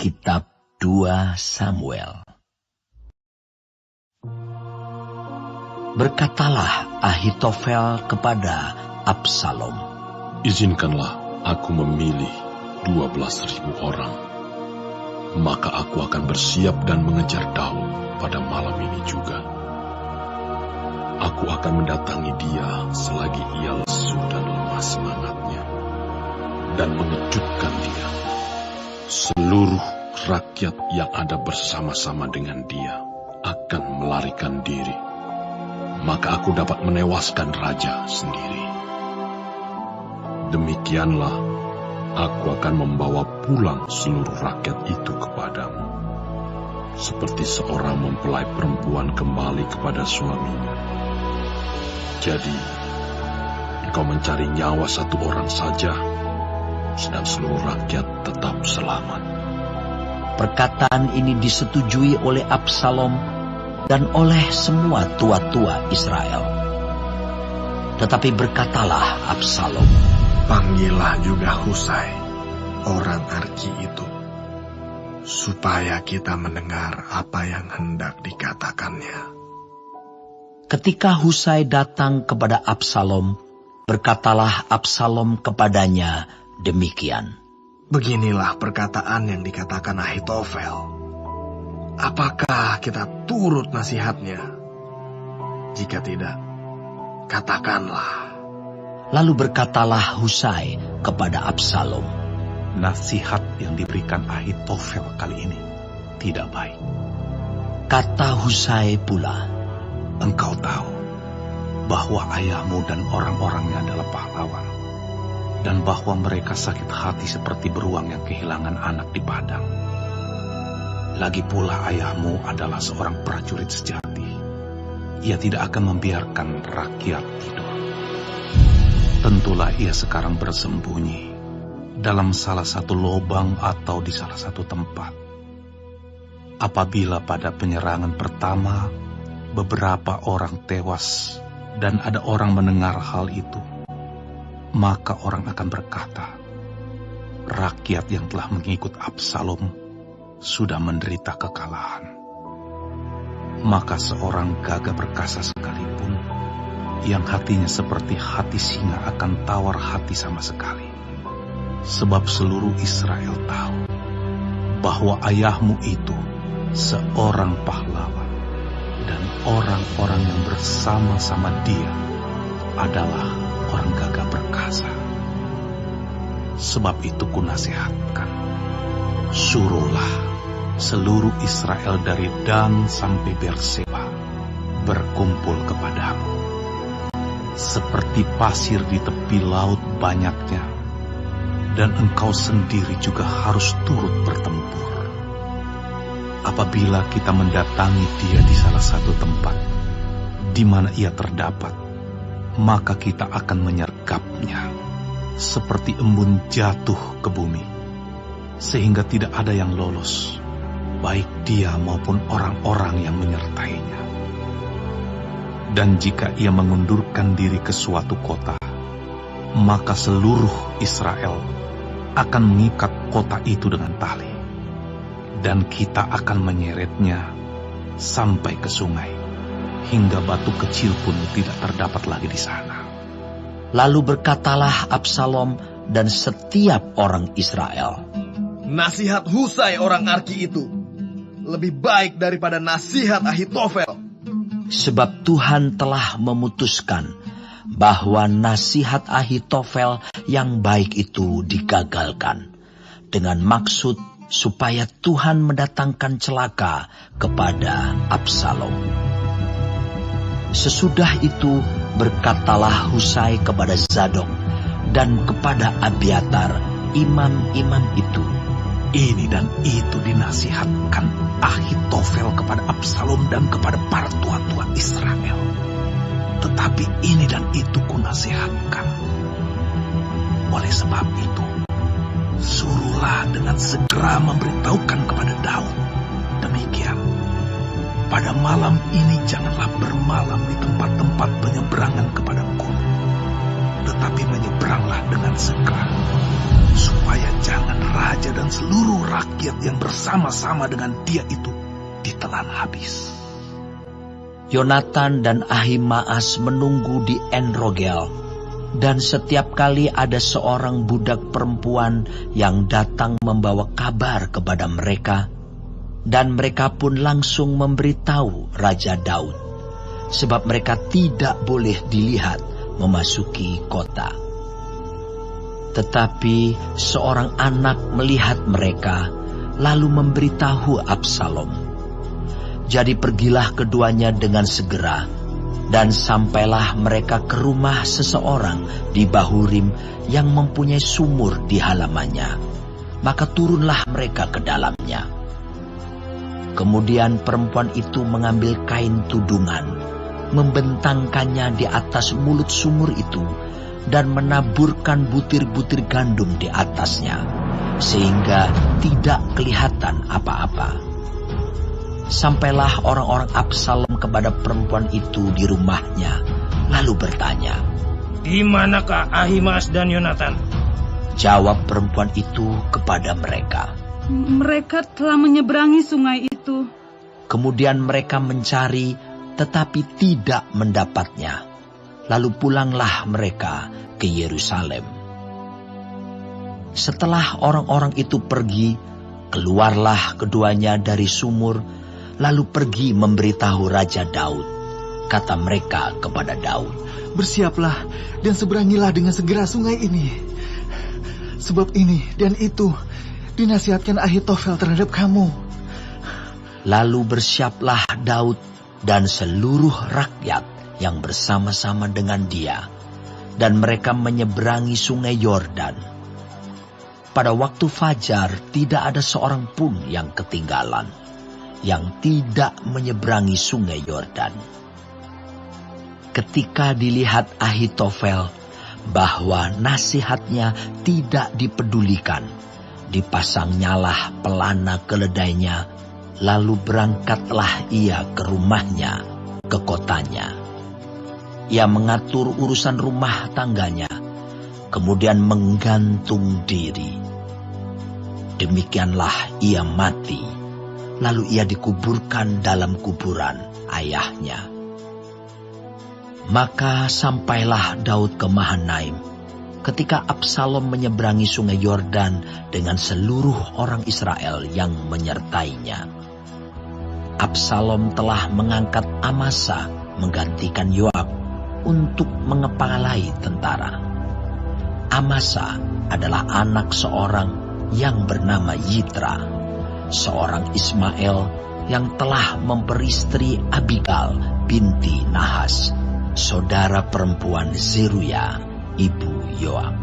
Kitab 2 Samuel. Berkatalah Ahitofel kepada Absalom, "Izinkanlah aku memilih 12.000 orang, maka aku akan bersiap dan mengejar Daud pada malam ini juga. Aku akan mendatangi dia selagi ia lesu dan lemah semangatnya, dan mengejutkan dia. Seluruh rakyat yang ada bersama-sama dengan dia akan melarikan diri, maka aku dapat menewaskan raja sendiri. Demikianlah aku akan membawa pulang seluruh rakyat itu kepadamu, seperti seorang mempelai perempuan kembali kepada suaminya. Jadi, engkau mencari nyawa satu orang saja, sedang seluruh rakyat tetap selamat." Perkataan ini disetujui oleh Absalom dan oleh semua tua-tua Israel. Tetapi berkatalah Absalom, "Panggillah juga Husai, orang Arki itu, supaya kita mendengar apa yang hendak dikatakannya." Ketika Husai datang kepada Absalom, berkatalah Absalom kepadanya demikian, "Beginilah perkataan yang dikatakan Ahitofel. Apakah kita turut nasihatnya? Jika tidak, katakanlah." Lalu berkatalah Husai kepada Absalom, "Nasihat yang diberikan Ahitofel kali ini tidak baik." Kata Husai pula, "Engkau tahu bahwa ayahmu dan orang-orangnya adalah pahlawan, dan bahwa mereka sakit hati seperti beruang yang kehilangan anak di padang. Lagi pula ayahmu adalah seorang prajurit sejati. Ia tidak akan membiarkan rakyat tidur. Tentulah ia sekarang bersembunyi dalam salah satu lubang atau di salah satu tempat. Apabila pada penyerangan pertama beberapa orang tewas dan ada orang mendengar hal itu, maka orang akan berkata, rakyat yang telah mengikut Absalom sudah menderita kekalahan. Maka seorang gagah perkasa sekalipun, yang hatinya seperti hati singa akan tawar hati sama sekali. Sebab seluruh Israel tahu bahwa ayahmu itu seorang pahlawan, dan orang-orang yang bersama-sama dia adalah orang gagah perkasa. Sebab itu kunasihatkan, suruhlah seluruh Israel dari Dan sampai Berseba berkumpul kepadamu. Seperti pasir di tepi laut banyaknya, dan engkau sendiri juga harus turut bertempur. Apabila kita mendatangi dia di salah satu tempat di mana ia terdapat, maka kita akan menyergapnya seperti embun jatuh ke bumi, sehingga tidak ada yang lolos, baik dia maupun orang-orang yang menyertainya. Dan jika ia mengundurkan diri ke suatu kota, maka seluruh Israel akan mengikat kota itu dengan tali, dan kita akan menyeretnya sampai ke sungai, hingga batu kecil pun tidak terdapat lagi di sana." Lalu berkatalah Absalom dan setiap orang Israel, "Nasihat Husai orang Arki itu lebih baik daripada nasihat Ahitofel." Sebab Tuhan telah memutuskan bahwa nasihat Ahitofel yang baik itu digagalkan, dengan maksud supaya Tuhan mendatangkan celaka kepada Absalom. Sesudah itu berkatalah Husai kepada Zadok dan kepada Abiatar, imam-imam itu, Ini dan itu dinasihatkan Ahitofel kepada Absalom dan kepada para tua-tua Israel. Tetapi ini dan itu kunasihatkan. Oleh sebab itu, suruhlah dengan segera memberitahukan kepada Daud demikian, pada malam ini janganlah bermalam di tempat-tempat penyeberangan kepada gunung. tetapi menyeberanglah dengan segera, supaya jangan raja dan seluruh rakyat yang bersama-sama dengan dia itu ditelan habis. Yonatan dan Ahimaas menunggu di En-Rogel, dan setiap kali ada seorang budak perempuan yang datang membawa kabar kepada mereka, dan mereka pun langsung memberitahu Raja Daud, sebab mereka tidak boleh dilihat memasuki kota. Tetapi seorang anak melihat mereka, lalu memberitahu Absalom. Jadi pergilah keduanya dengan segera, dan sampailah mereka ke rumah seseorang di Bahurim yang mempunyai sumur di halamannya. Maka turunlah mereka ke dalamnya. Kemudian perempuan itu mengambil kain tudungan, membentangkannya di atas mulut sumur itu, dan menaburkan butir-butir gandum di atasnya, sehingga tidak kelihatan apa-apa. Sampailah orang-orang Absalom kepada perempuan itu di rumahnya, lalu bertanya, "Di manakah Ahimaas dan Yonatan?" Jawab perempuan itu kepada mereka, "Mereka telah menyeberangi sungai itu." Kemudian mereka mencari, tetapi tidak mendapatnya. Lalu pulanglah mereka ke Yerusalem. Setelah orang-orang itu pergi, keluarlah keduanya dari sumur, lalu pergi memberitahu Raja Daud. Kata mereka kepada Daud, "Bersiaplah dan seberangilah dengan segera sungai ini. Sebab ini dan itu dinasihatkan Ahitofel terhadap kamu." Lalu bersiaplah Daud dan seluruh rakyat yang bersama-sama dengan dia, dan mereka menyeberangi sungai Yordan. Pada waktu fajar tidak ada seorang pun yang ketinggalan, yang tidak menyeberangi sungai Yordan. Ketika dilihat Ahitofel bahwa nasihatnya tidak dipedulikan, dipasangnyalah pelana keledainya, lalu berangkatlah ia ke rumahnya, ke kotanya. Ia mengatur urusan rumah tangganya, kemudian menggantung diri. Demikianlah ia mati, lalu ia dikuburkan dalam kuburan ayahnya. Maka sampailah Daud ke Mahanaim, ketika Absalom menyeberangi sungai Yordan dengan seluruh orang Israel yang menyertainya. Absalom telah mengangkat Amasa menggantikan Yoab untuk mengepalai tentara. Amasa adalah anak seorang yang bernama Yitra, seorang Ismael yang telah memperistri Abigail binti Nahas, saudara perempuan Zeruya, ibu Yoab.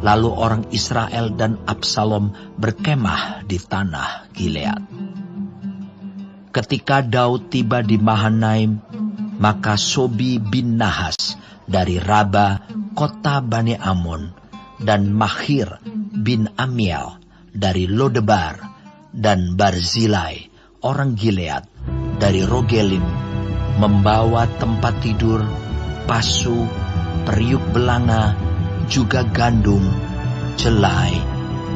Lalu orang Israel dan Absalom berkemah di tanah Gilead. Ketika Daud tiba di Mahanaim, maka Sobi bin Nahas dari Raba, kota Bani Amon, dan Mahir bin Amiel dari Lodebar, dan Barzilai, orang Gilead, dari Rogelim, membawa tempat tidur, pasu, periuk belanga, juga gandum, jelai,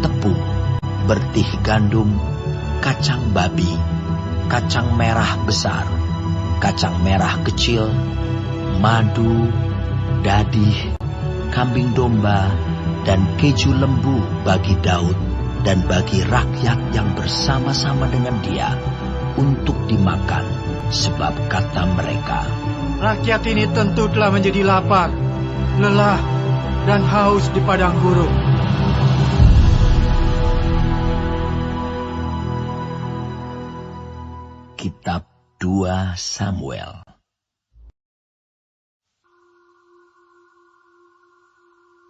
tepung, bertih gandum, kacang babi, kacang merah besar, kacang merah kecil, madu, dadih, kambing domba, dan keju lembu bagi Daud dan bagi rakyat yang bersama-sama dengan dia untuk dimakan, sebab kata mereka, "Rakyat ini tentu telah menjadi lapar, lelah, dan haus di padang gurun." Kitab 2 Samuel.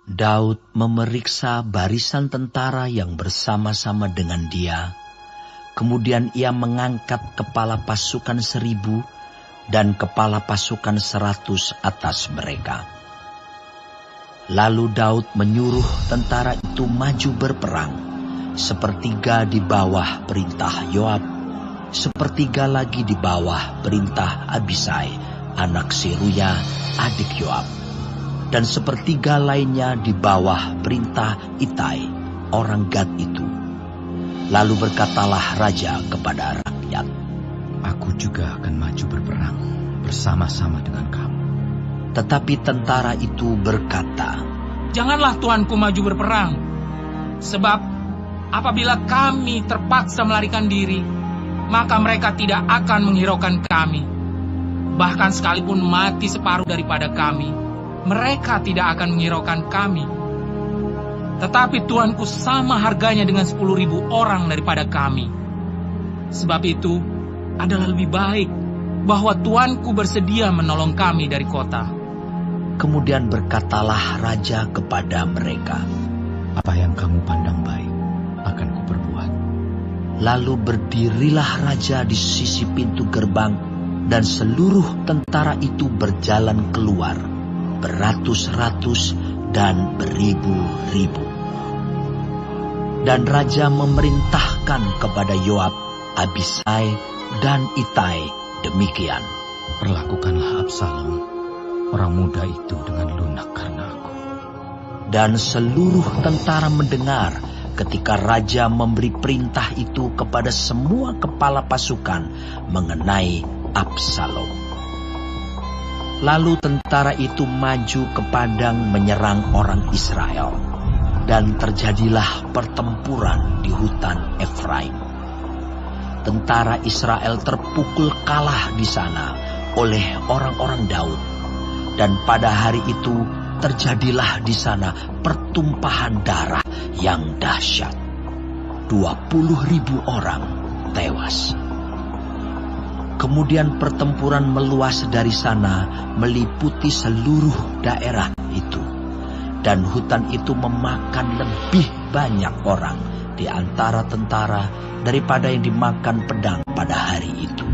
Daud memeriksa barisan tentara yang bersama-sama dengan dia. Kemudian ia mengangkat kepala pasukan 1000 dan kepala pasukan 100 atas mereka. Lalu Daud menyuruh tentara itu maju berperang, sepertiga di bawah perintah Yoab, sepertiga lagi di bawah perintah Abisai, anak Seruya, adik Yoab. dan sepertiga lainnya di bawah perintah Itai, orang Gad itu. Lalu berkatalah raja kepada rakyat, Aku juga akan maju berperang bersama-sama dengan kamu. Tetapi tentara itu berkata, Janganlah tuanku maju berperang, sebab apabila kami terpaksa melarikan diri, maka mereka tidak akan menghiraukan kami. Bahkan sekalipun mati separuh daripada kami, mereka tidak akan menghiraukan kami. Tetapi tuanku sama harganya dengan 10.000 orang daripada kami. Sebab itu adalah lebih baik bahwa tuanku bersedia menolong kami dari kota. Kemudian berkatalah raja kepada mereka, Apa yang kamu pandang baik akan kuperbuat. Lalu berdirilah raja di sisi pintu gerbang, dan seluruh tentara itu berjalan keluar, beratus-ratus dan beribu-ribu. Dan raja memerintahkan kepada Yoab, Abisai, dan Itai demikian, Perlakukanlah Absalom, orang muda itu, dengan lunak karena aku. Dan seluruh tentara mendengar ketika raja memberi perintah itu kepada semua kepala pasukan mengenai Absalom. Lalu tentara itu maju ke padang menyerang orang Israel, dan terjadilah pertempuran di hutan Efraim. Tentara Israel terpukul kalah di sana oleh orang-orang Daud, dan pada hari itu terjadilah di sana pertumpahan darah yang dahsyat. 20.000 orang tewas. Kemudian pertempuran meluas dari sana meliputi seluruh daerah itu, dan hutan itu memakan lebih banyak orang di antara tentara daripada yang dimakan pedang pada hari itu.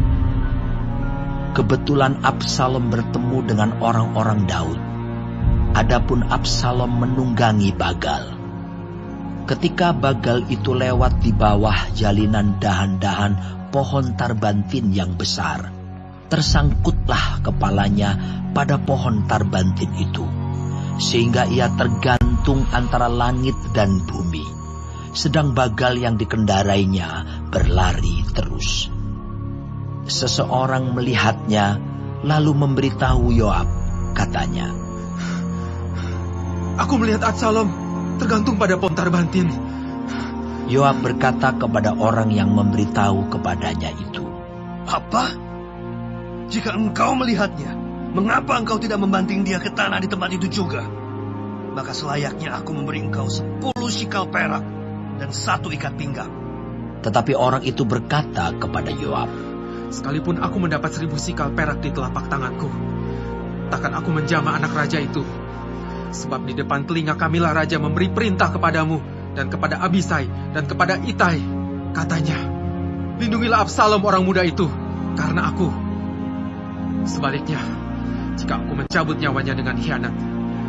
Kebetulan Absalom bertemu dengan orang-orang Daud. Adapun Absalom menunggangi Bagal. Ketika Bagal itu lewat di bawah jalinan dahan-dahan pohon tarbantin yang besar, tersangkutlah kepalanya pada pohon tarbantin itu, sehingga ia tergantung antara langit dan bumi, sedang Bagal yang dikendarainya berlari terus. Seseorang melihatnya, lalu memberitahu Yoab, katanya, Aku melihat Absalom tergantung pada pohon tarbantin. Yoab berkata kepada orang yang memberitahu kepadanya itu, Apa? Jika engkau melihatnya, mengapa engkau tidak membanting dia ke tanah di tempat itu juga? Maka selayaknya aku memberi engkau 10 sikal perak dan 1 ikat pinggang. Tetapi orang itu berkata kepada Yoab, Sekalipun aku mendapat 1000 sikal perak di telapak tanganku, takkan aku menjamah anak raja itu. Sebab di depan telinga kamilah raja memberi perintah kepadamu dan kepada Abisai dan kepada Itai. Katanya, lindungilah Absalom orang muda itu karena aku. Sebaliknya, jika aku mencabut nyawanya dengan khianat,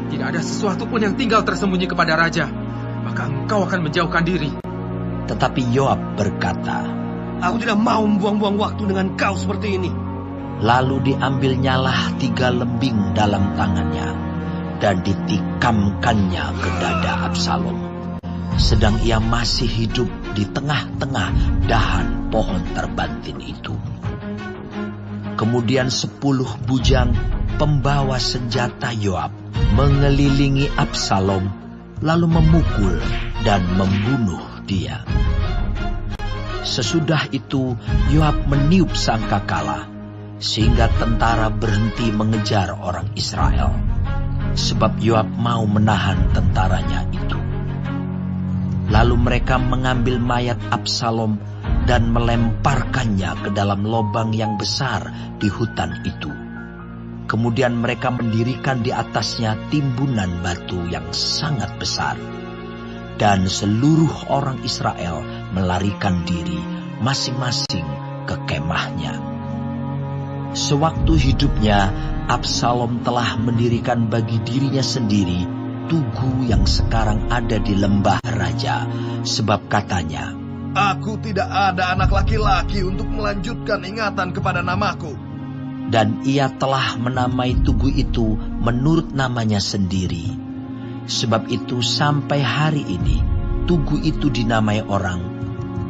tidak ada sesuatu pun yang tinggal tersembunyi kepada raja, maka engkau akan menjauhkan diri. Tetapi Yoab berkata, Aku tidak mau membuang-buang waktu dengan kau seperti ini. Lalu diambilnyalah 3 lembing dalam tangannya, dan ditikamkannya ke dada Absalom, sedang ia masih hidup di tengah-tengah dahan pohon terbantin itu. Kemudian 10 bujang pembawa senjata Yoab mengelilingi Absalom, lalu memukul dan membunuh dia. Sesudah itu Yoab meniup sangkakala, sehingga tentara berhenti mengejar orang Israel, sebab Yoab mau menahan tentaranya itu. Lalu mereka mengambil mayat Absalom dan melemparkannya ke dalam lubang yang besar di hutan itu. Kemudian mereka mendirikan di atasnya timbunan batu yang sangat besar. Dan seluruh orang Israel melarikan diri masing-masing ke kemahnya. Sewaktu hidupnya, Absalom telah mendirikan bagi dirinya sendiri tugu yang sekarang ada di lembah raja, sebab katanya, Aku tidak ada anak laki-laki untuk melanjutkan ingatan kepada namaku. Dan ia telah menamai tugu itu menurut namanya sendiri. Sebab itu sampai hari ini tugu itu dinamai orang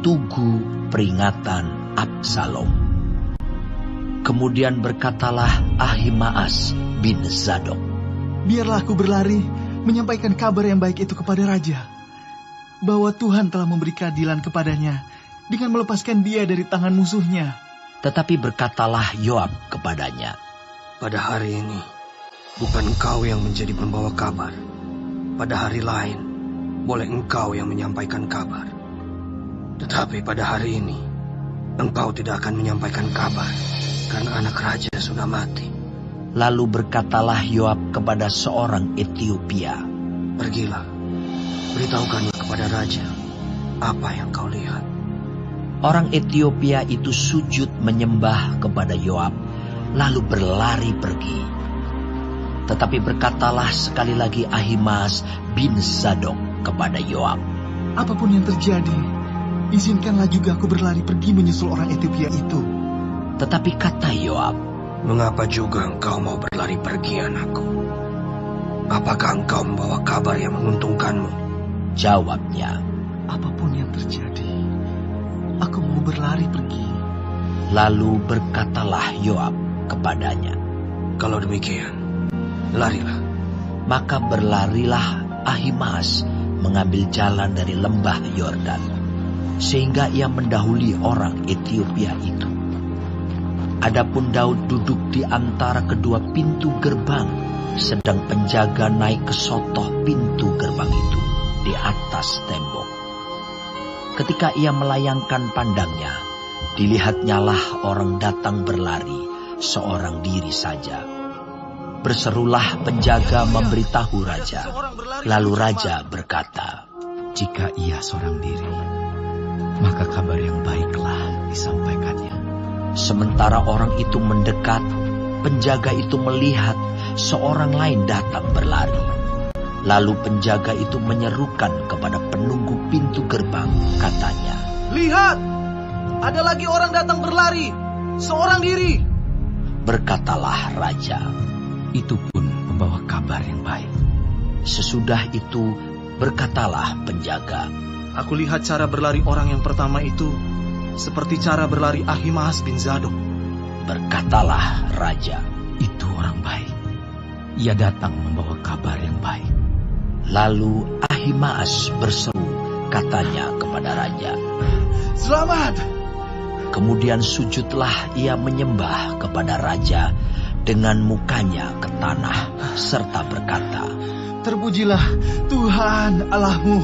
Tugu Peringatan Absalom. Kemudian berkatalah Ahimaas bin Zadok, biarlah aku berlari menyampaikan kabar yang baik itu kepada raja, bahwa Tuhan telah memberi keadilan kepadanya dengan melepaskan dia dari tangan musuhnya. Tetapi berkatalah Yoab kepadanya, pada hari ini bukan engkau yang menjadi pembawa kabar. Pada hari lain boleh engkau yang menyampaikan kabar. Tetapi pada hari ini engkau tidak akan menyampaikan kabar, karena anak raja sudah mati. Lalu berkatalah Yoab kepada seorang Etiopia, pergilah, beritahukanlah kepada raja apa yang kau lihat. Orang Etiopia itu sujud menyembah kepada Yoab, lalu berlari pergi. Tetapi berkatalah sekali lagi Ahimaas bin Zadok kepada Yoab, apapun yang terjadi, izinkanlah juga aku berlari pergi menyusul orang Etiopia itu. Tetapi kata Yoab, mengapa juga engkau mau berlari pergi, anakku? Apakah engkau membawa kabar yang menguntungkanmu? Jawabnya, apapun yang terjadi, aku mau berlari pergi. Lalu berkatalah Yoab kepadanya, kalau demikian, larilah. Maka berlarilah Ahimaas mengambil jalan dari lembah Yordan, sehingga ia mendahului orang Etiopia itu. Adapun Daud duduk di antara kedua pintu gerbang, sedang penjaga naik ke sotoh pintu gerbang itu di atas tembok. Ketika ia melayangkan pandangnya, dilihatnyalah orang datang berlari, seorang diri saja. Berserulah penjaga memberitahu raja. Lalu raja berkata, jika ia seorang diri, maka kabar yang baiklah disampaikannya. Sementara orang itu mendekat, penjaga itu melihat seorang lain datang berlari. Lalu penjaga itu menyerukan kepada penunggu pintu gerbang, katanya, lihat, ada lagi orang datang berlari, seorang diri. Berkatalah raja, itu pun membawa kabar yang baik. Sesudah itu berkatalah penjaga, aku lihat cara berlari orang yang pertama itu seperti cara berlari Ahimaas bin Zadok. Berkatalah raja, itu orang baik. Ia datang membawa kabar yang baik. Lalu Ahimaas berseru, katanya kepada raja, selamat. Kemudian sujudlah ia menyembah kepada raja dengan mukanya ke tanah, serta berkata, terpujilah Tuhan Allahmu,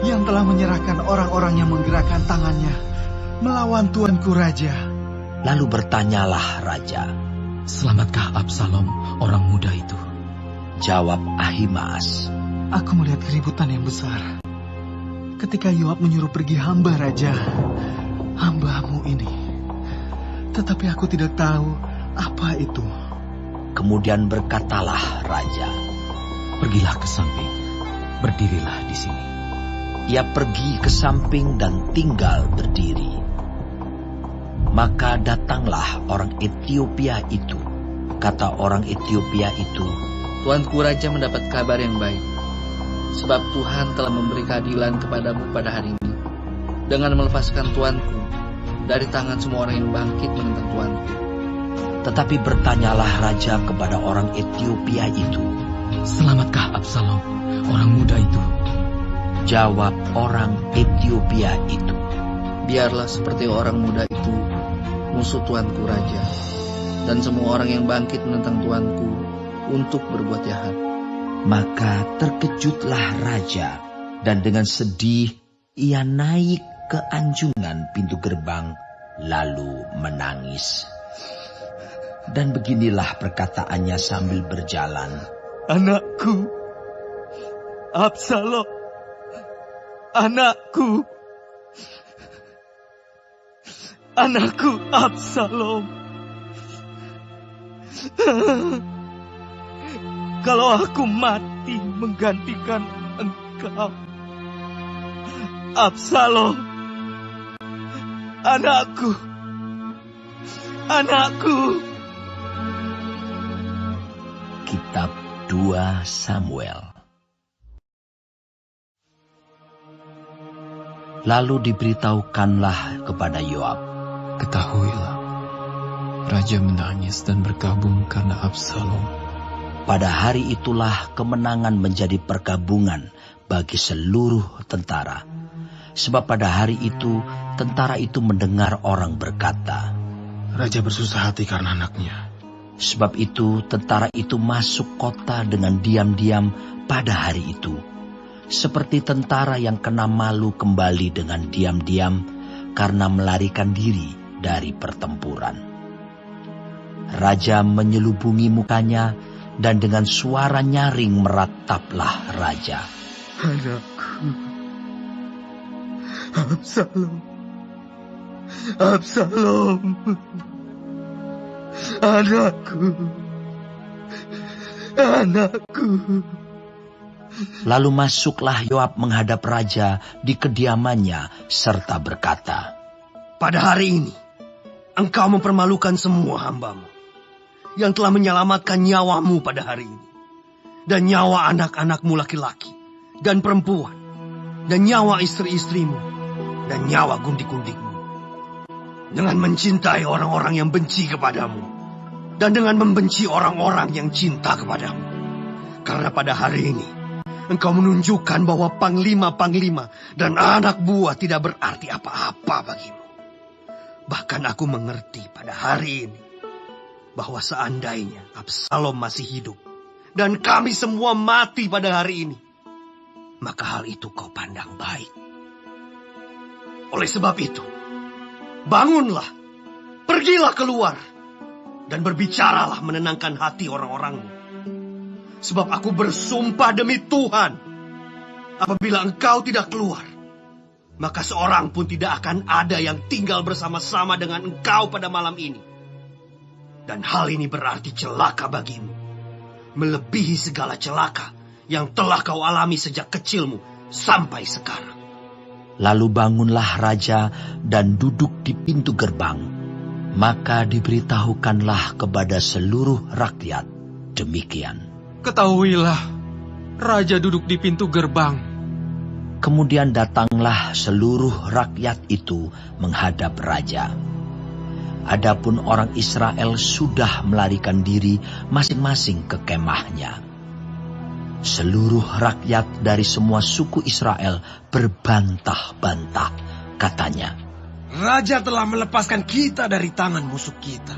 yang telah menyerahkan orang-orang yang menggerakkan tangannya melawan tuanku raja. Lalu bertanyalah raja, selamatkah Absalom, orang muda itu? Jawab Ahimaas, aku melihat keributan yang besar ketika Yoab menyuruh pergi hamba raja, hambamu ini. Tetapi aku tidak tahu apa itu. Kemudian berkatalah raja, pergilah ke samping, berdirilah di sini. Ia pergi ke samping dan tinggal berdiri. Maka datanglah orang Etiopia itu. Kata orang Etiopia itu, tuanku raja mendapat kabar yang baik, sebab Tuhan telah memberi keadilan kepadamu pada hari ini, dengan melepaskan tuanku dari tangan semua orang yang bangkit menentang tuanku. Tetapi bertanyalah raja kepada orang Etiopia itu, selamatkah Absalom, orang muda itu? Jawab orang Etiopia itu, biarlah seperti orang muda itu musuh tuanku raja, dan semua orang yang bangkit menentang tuanku untuk berbuat jahat. Maka terkejutlah raja, dan dengan sedih ia naik ke anjungan pintu gerbang, lalu menangis. Dan beginilah perkataannya sambil berjalan, anakku Absalom, anakku Absalom. Kalau aku mati menggantikan engkau, Absalom, anakku, Anakku. Kitab 2 Samuel. Lalu diberitahukanlah kepada Yoab, ketahuilah, raja menangis dan berkabung karena Absalom. Pada hari itulah kemenangan menjadi perkabungan bagi seluruh tentara. Sebab pada hari itu, tentara itu mendengar orang berkata, raja bersusah hati karena anaknya. Sebab itu, tentara itu masuk kota dengan diam-diam pada hari itu. Seperti tentara yang kena malu kembali dengan diam-diam karena melarikan diri dari pertempuran. Raja menyelubungi mukanya dan dengan suara nyaring merataplah raja. Anakku, Absalom, Absalom, anakku, anakku. Lalu masuklah Yoab menghadap raja di kediamannya serta berkata, pada hari ini, engkau mempermalukan semua hambamu yang telah menyelamatkan nyawamu pada hari ini, dan nyawa anak-anakmu laki-laki dan perempuan, dan nyawa istri-istrimu, dan nyawa gundik-gundikmu, dengan mencintai orang-orang yang benci kepadamu, dan dengan membenci orang-orang yang cinta kepadamu. Karena pada hari ini, engkau menunjukkan bahwa panglima-panglima dan anak buah tidak berarti apa-apa bagimu. Bahkan aku mengerti pada hari ini, bahwa seandainya Absalom masih hidup, dan kami semua mati pada hari ini, maka hal itu kau pandang baik. Oleh sebab itu, bangunlah, pergilah keluar, dan berbicaralah menenangkan hati orang-orangmu. Sebab aku bersumpah demi Tuhan, apabila engkau tidak keluar, maka seorang pun tidak akan ada yang tinggal bersama-sama dengan engkau pada malam ini. Dan hal ini berarti celaka bagimu, melebihi segala celaka yang telah kau alami sejak kecilmu sampai sekarang. Lalu bangunlah raja dan duduk di pintu gerbang. Maka diberitahukanlah kepada seluruh rakyat demikian. Ketahuilah, raja duduk di pintu gerbang. Kemudian datanglah seluruh rakyat itu menghadap raja. Adapun orang Israel sudah melarikan diri masing-masing ke kemahnya. Seluruh rakyat dari semua suku Israel berbantah-bantah, katanya, raja telah melepaskan kita dari tangan musuh kita.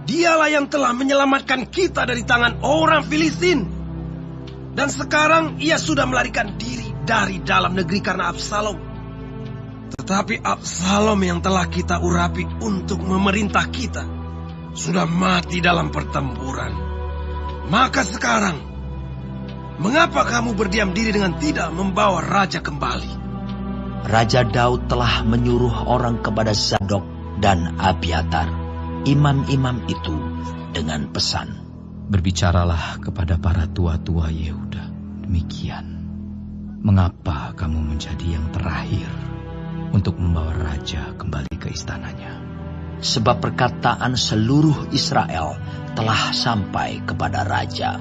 Dialah yang telah menyelamatkan kita dari tangan orang Filistin. Dan sekarang ia sudah melarikan diri dari dalam negeri karena Absalom. Tetapi Absalom yang telah kita urapi untuk memerintah kita sudah mati dalam pertempuran. Maka sekarang, mengapa kamu berdiam diri dengan tidak membawa raja kembali? Raja Daud telah menyuruh orang kepada Zadok dan Abiatar, imam-imam itu, dengan pesan, berbicaralah kepada para tua-tua Yehuda demikian. Mengapa kamu menjadi yang terakhir untuk membawa raja kembali ke istananya? Sebab perkataan seluruh Israel telah sampai kepada raja.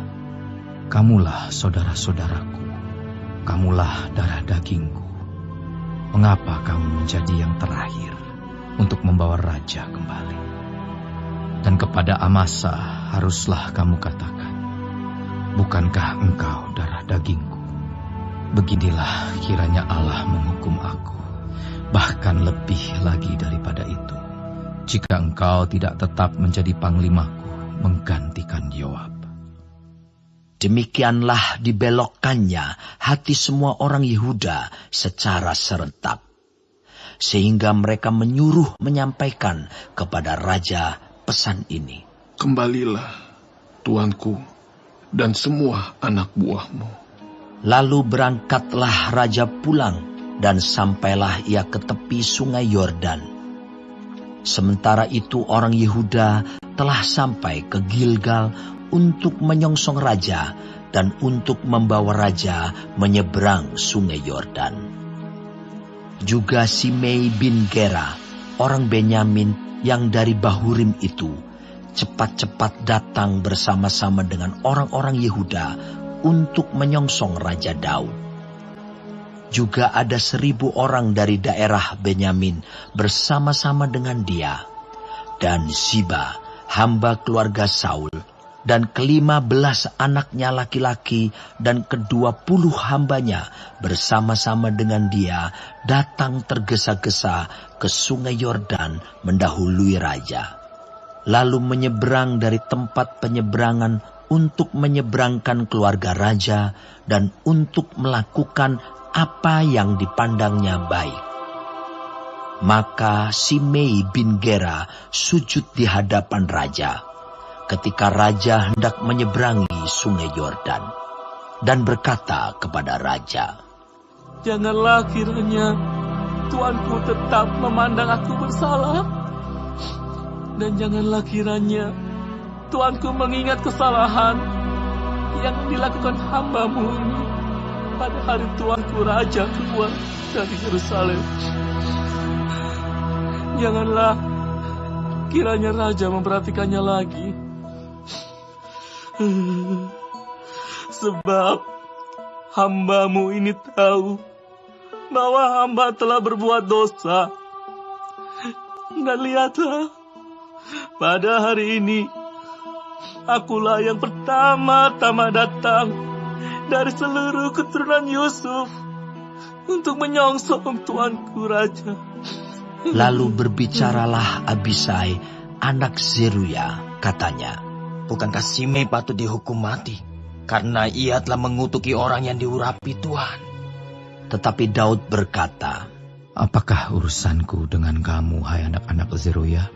Kamulah saudara-saudaraku, kamulah darah dagingku. Mengapa kamu menjadi yang terakhir untuk membawa raja kembali? Dan kepada Amasa haruslah kamu katakan, bukankah engkau darah dagingku? Beginilah kiranya Allah menghukum aku, bahkan lebih lagi daripada itu, jika engkau tidak tetap menjadi panglimaku menggantikan Yoab. Demikianlah dibelokkannya hati semua orang Yehuda secara serentak, sehingga mereka menyuruh menyampaikan kepada raja pesan ini. Kembalilah, tuanku, dan semua anak buahmu. Lalu berangkatlah raja pulang, dan sampailah ia ke tepi sungai Yordan. Sementara itu orang Yehuda telah sampai ke Gilgal untuk menyongsong raja dan untuk membawa raja menyeberang sungai Yordan. Juga Simei bin Gera, orang Benyamin, yang dari Bahurim itu cepat-cepat datang bersama-sama dengan orang-orang Yehuda untuk menyongsong Raja Daud. Juga ada 1.000 orang dari daerah Benyamin bersama-sama dengan dia, dan Ziba, hamba keluarga Saul, dan ke-15 anaknya laki-laki dan ke-20 hambanya bersama-sama dengan dia datang tergesa-gesa ke sungai Yordan mendahului raja. Lalu menyeberang dari tempat penyeberangan untuk menyeberangkan keluarga raja dan untuk melakukan apa yang dipandangnya baik. Maka Simei bin Gera sujud di hadapan raja ketika raja hendak menyeberangi sungai Yordan, dan berkata kepada raja, "Janganlah kiranya tuanku tetap memandang aku bersalah, dan janganlah kiranya tuanku mengingat kesalahan yang dilakukan hamba-Mu ini pada hari tuanku raja keluar dari Yerusalem. Janganlah kiranya raja memperhatikannya lagi. Sebab hamba-Mu ini tahu bahwa hamba telah berbuat dosa. Dan lihatlah, pada hari ini akulah yang pertama-tama datang dari seluruh keturunan Yusuf untuk menyongsong tuanku raja." Lalu berbicaralah Abisai, anak Zeruya, katanya, "Bukankah Simei patut dihukum mati karena ia telah mengutuki orang yang diurapi Tuhan?" Tetapi Daud berkata, "Apakah urusanku dengan kamu, hai anak-anak Zeruya,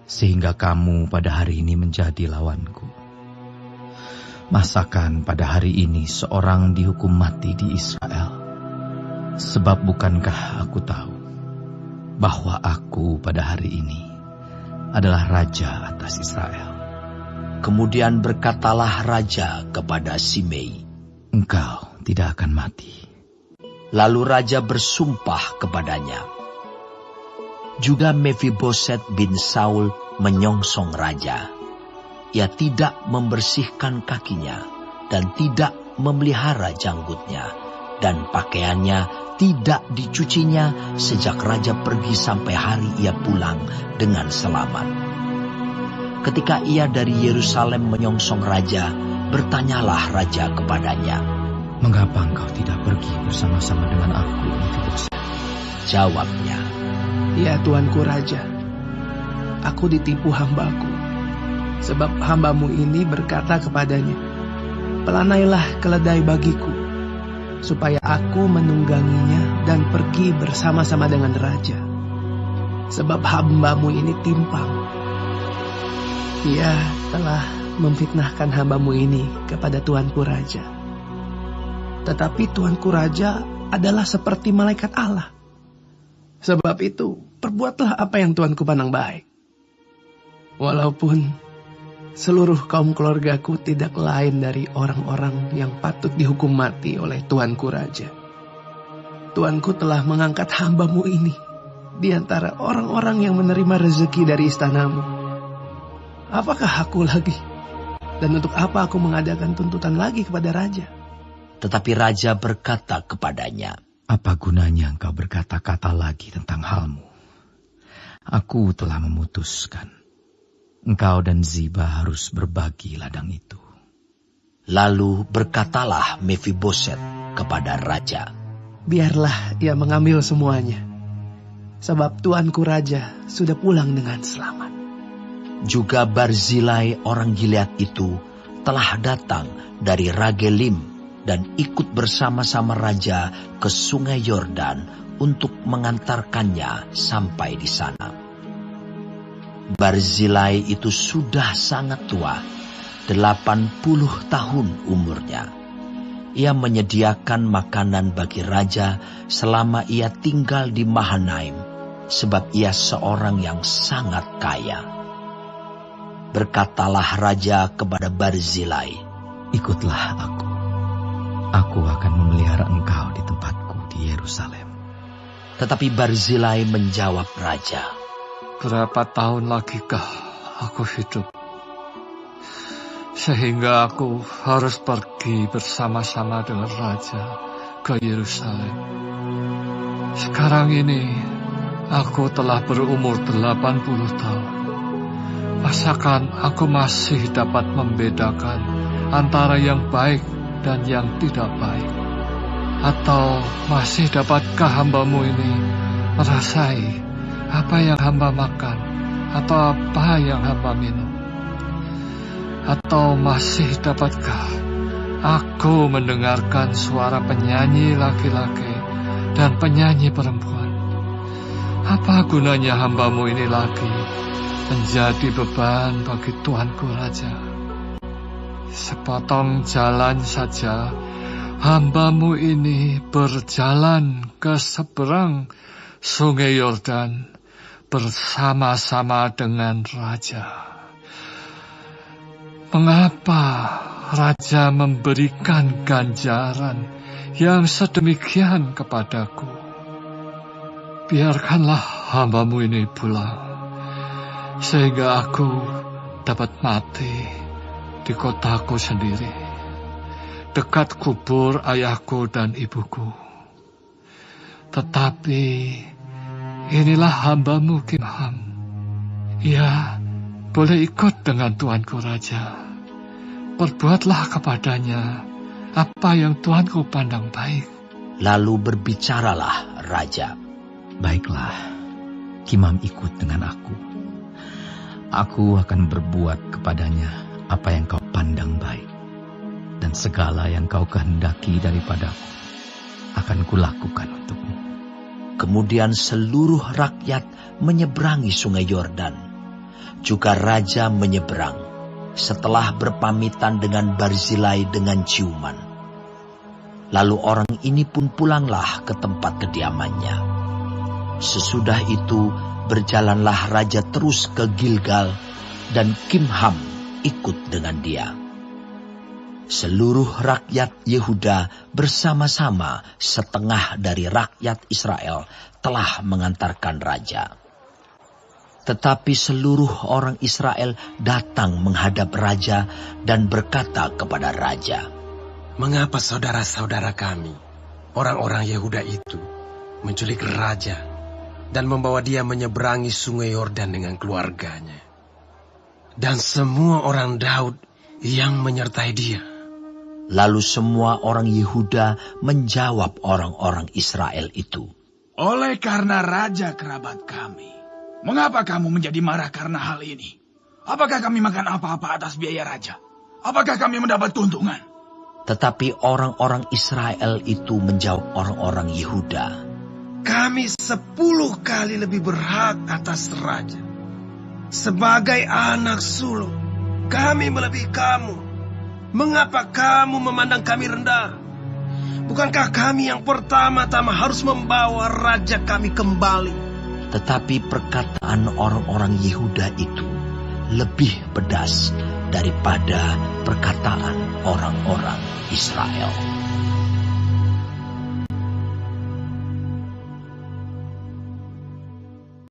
sehingga kamu pada hari ini menjadi lawanku? Masakan pada hari ini seorang dihukum mati di Israel? Sebab bukankah aku tahu bahwa aku pada hari ini adalah raja atas Israel?" Kemudian berkatalah raja kepada Simei, "Engkau tidak akan mati." Lalu raja bersumpah kepadanya. Juga Mefiboset bin Saul menyongsong raja. Ia tidak membersihkan kakinya dan tidak memelihara janggutnya, dan pakaiannya tidak dicucinya sejak raja pergi sampai hari ia pulang dengan selamat. Ketika ia dari Yerusalem menyongsong raja, bertanyalah raja kepadanya, "Mengapa engkau tidak pergi bersama-sama dengan aku, Mefiboset?" Jawabnya, "Ya tuanku raja, aku ditipu hambaku, sebab hambamu ini berkata kepadanya, 'Pelanailah keledai bagiku, supaya aku menungganginya dan pergi bersama-sama dengan raja.' Sebab hambamu ini timpang. Ia telah memfitnahkan hambamu ini kepada tuanku raja. Tetapi tuanku raja adalah seperti malaikat Allah. Sebab itu, perbuatlah apa yang tuanku pandang baik. Walaupun seluruh kaum keluargaku tidak lain dari orang-orang yang patut dihukum mati oleh tuanku raja. Tuanku telah mengangkat hambamu ini di antara orang-orang yang menerima rezeki dari istanamu. Apakah aku lagi? Dan untuk apa aku mengadakan tuntutan lagi kepada raja?" Tetapi raja berkata kepadanya, "Apa gunanya engkau berkata-kata lagi tentang halmu? Aku telah memutuskan. Engkau dan Ziba harus berbagi ladang itu." Lalu berkatalah Mefiboset kepada raja, "Biarlah ia mengambil semuanya, sebab tuanku raja sudah pulang dengan selamat." Juga Barzilai orang Gilead itu telah datang dari Ragelim dan ikut bersama-sama raja ke sungai Yordan untuk mengantarkannya sampai di sana. Barzilai itu sudah sangat tua, 80 tahun umurnya. Ia menyediakan makanan bagi raja selama ia tinggal di Mahanaim, sebab ia seorang yang sangat kaya. Berkatalah raja kepada Barzilai, "Ikutlah aku. Aku akan memelihara engkau di tempatku di Yerusalem." Tetapi Barzilai menjawab raja, berapa tahun lagikah aku hidup? Sehingga aku harus pergi bersama-sama dengan Raja ke Yerusalem. Sekarang ini aku telah berumur 80 tahun. Masakan aku masih dapat membedakan antara yang baik dan yang tidak baik? Atau masih dapatkah hamba-Mu ini merasai apa yang hamba makan atau apa yang hamba minum? Atau masih dapatkah aku mendengarkan suara penyanyi laki-laki dan penyanyi perempuan? Apa gunanya hamba-Mu ini lagi menjadi beban bagi Tuanku Raja? Sepotong jalan saja hamba-Mu ini berjalan ke seberang Sungai Yordan bersama-sama dengan Raja. Mengapa Raja memberikan ganjaran yang sedemikian kepadaku? Biarkanlah hamba-Mu ini pulang, sehingga aku dapat mati di kotaku sendiri, dekat kubur ayahku dan ibuku. Tetapi inilah hamba-Mu Kimham. Ia boleh ikut dengan Tuanku Raja. Perbuatlah kepadanya apa yang Tuanku pandang baik. Lalu berbicaralah Raja. Baiklah, Kimham ikut dengan aku. Aku akan berbuat kepadanya apa yang kau pandang baik. Dan segala yang kau kehendaki daripadaku akan kulakukan untukmu. Kemudian seluruh rakyat menyeberangi Sungai Yordan. Juga Raja menyeberang setelah berpamitan dengan Barzilai dengan ciuman. Lalu orang ini pun pulanglah ke tempat kediamannya. Sesudah itu berjalanlah Raja terus ke Gilgal dan Kimham ikut dengan dia. Seluruh rakyat Yehuda bersama-sama setengah dari rakyat Israel telah mengantarkan Raja. Tetapi seluruh orang Israel datang menghadap Raja dan berkata kepada Raja, "Mengapa saudara-saudara kami, orang-orang Yehuda itu, menculik Raja dan membawa dia menyeberangi Sungai Yordan dengan keluarganya, dan semua orang Daud yang menyertai dia?" Lalu semua orang Yehuda menjawab orang-orang Israel itu, "Oleh karena Raja kerabat kami, mengapa kamu menjadi marah karena hal ini? Apakah kami makan apa-apa atas biaya Raja? Apakah kami mendapat keuntungan?" Tetapi orang-orang Israel itu menjawab orang-orang Yehuda, "Kami 10 kali lebih berhak atas Raja. Sebagai anak sulung, kami melebihi kamu. Mengapa kamu memandang kami rendah? Bukankah kami yang pertama-tama harus membawa Raja kami kembali?" Tetapi perkataan orang-orang Yehuda itu lebih pedas daripada perkataan orang-orang Israel.